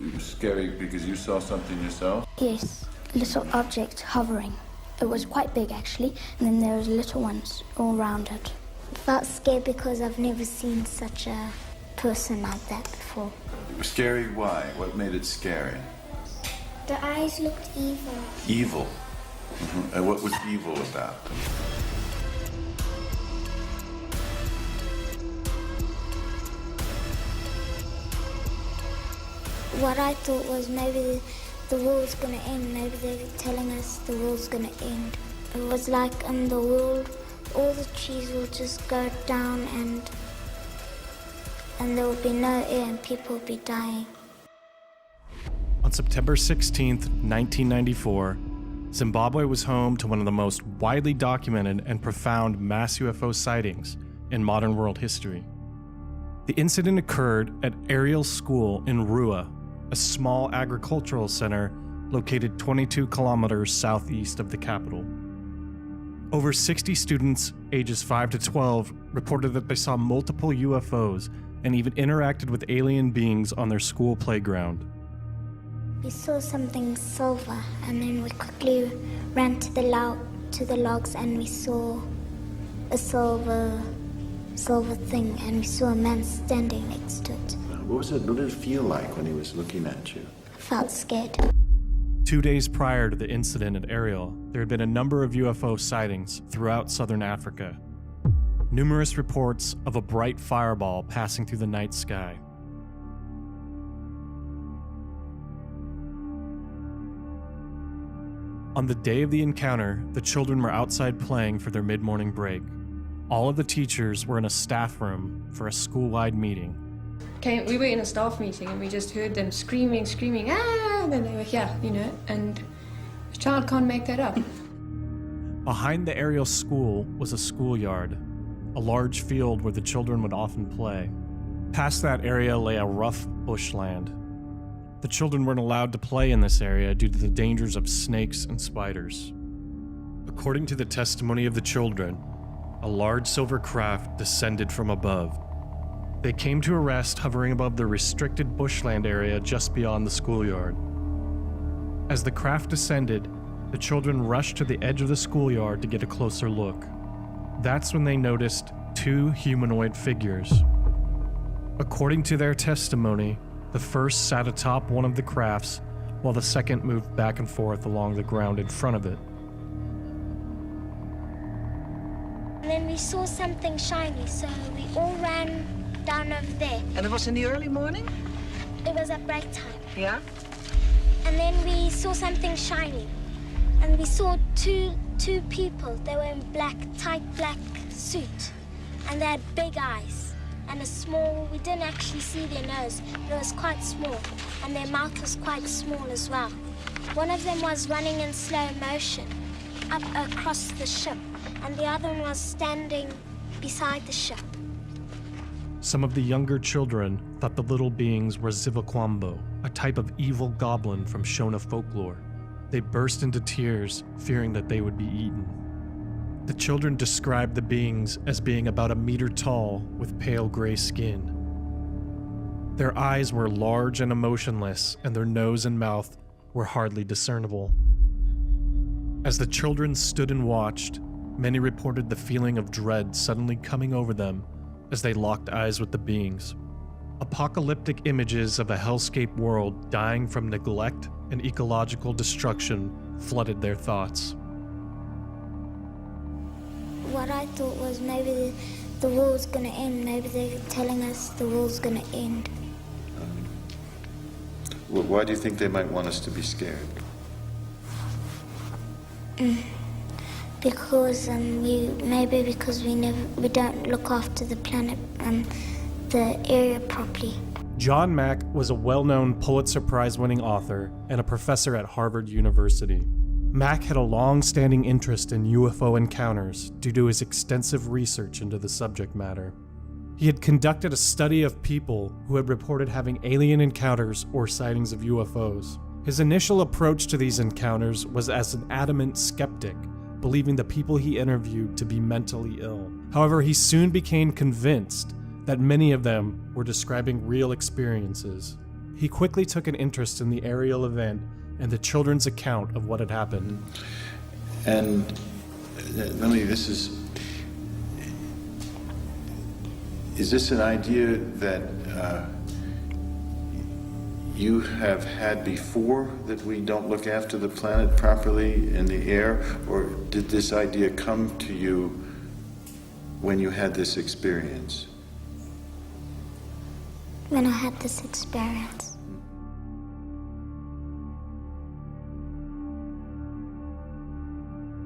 It was scary because you saw something yourself? Yes, little object hovering. It was quite big actually, and then there was little ones all around it. I felt scared because I've never seen such a person like that before. It was scary, why? What made it scary? The eyes looked evil. Evil? And what was evil about? What I thought was maybe the world's gonna end. Maybe they're telling us the world's gonna end. It was like in the world, all the trees will just go down and there will be no air and people will be dying. On September 16th, 1994, Zimbabwe was home to one of the most widely documented and profound mass UFO sightings in modern world history. The incident occurred at Ariel School in Rua, a small agricultural center located 22 kilometers southeast of the capital. Over 60 students ages 5 to 12 reported that they saw multiple UFOs and even interacted with alien beings on their school playground. We saw something silver, and then we quickly ran to the logs, and we saw a silver thing, and we saw a man standing next to it. What was it? What did it feel like when he was looking at you? I felt scared. 2 days prior to the incident at Ariel, there had been a number of UFO sightings throughout southern Africa. Numerous reports of a bright fireball passing through the night sky. On the day of the encounter, the children were outside playing for their mid-morning break. All of the teachers were in a staff room for a school-wide meeting. Okay, we were in a staff meeting and we just heard them screaming, ah, and then they were here, and a child can't make that up. Behind the Ariel school was a schoolyard, a large field where the children would often play. Past that area lay a rough bushland. The children weren't allowed to play in this area due to the dangers of snakes and spiders. According to the testimony of the children, a large silver craft descended from above. They came to a rest hovering above the restricted bushland area just beyond the schoolyard. As the craft descended, the children rushed to the edge of the schoolyard to get a closer look. That's when they noticed 2 humanoid figures. According to their testimony, the first sat atop one of the crafts, while the second moved back and forth along the ground in front of it. And then we saw something shiny, so we all ran down over there. And it was in the early morning? It was at break time. Yeah? And then we saw something shiny. And we saw two people. They were in tight black suit. And they had big eyes. And we didn't actually see their nose. It was quite small. And their mouth was quite small as well. One of them was running in slow motion up across the ship. And the other one was standing beside the ship. Some of the younger children thought the little beings were Zivakwambo, a type of evil goblin from Shona folklore. They burst into tears, fearing that they would be eaten. The children described the beings as being about 1 meter tall with pale gray skin. Their eyes were large and emotionless, and their nose and mouth were hardly discernible. As the children stood and watched, many reported the feeling of dread suddenly coming over them as they locked eyes with the beings. Apocalyptic images of a hellscape world dying from neglect and ecological destruction flooded their thoughts. What I thought was maybe the world's gonna end. Maybe they're telling us the world's gonna end. Why do you think they might want us to be scared? Because we don't look after the planet, the area properly. John Mack was a well-known Pulitzer Prize-winning author and a professor at Harvard University. Mack had a long-standing interest in UFO encounters due to his extensive research into the subject matter. He had conducted a study of people who had reported having alien encounters or sightings of UFOs. His initial approach to these encounters was as an adamant skeptic, believing the people he interviewed to be mentally ill. However, he soon became convinced that many of them were describing real experiences. He quickly took an interest in the Ariel event and the children's account of what had happened. And is this an idea that you have had before, that we don't look after the planet properly in the air, or did this idea come to you when you had this experience? When I had this experience.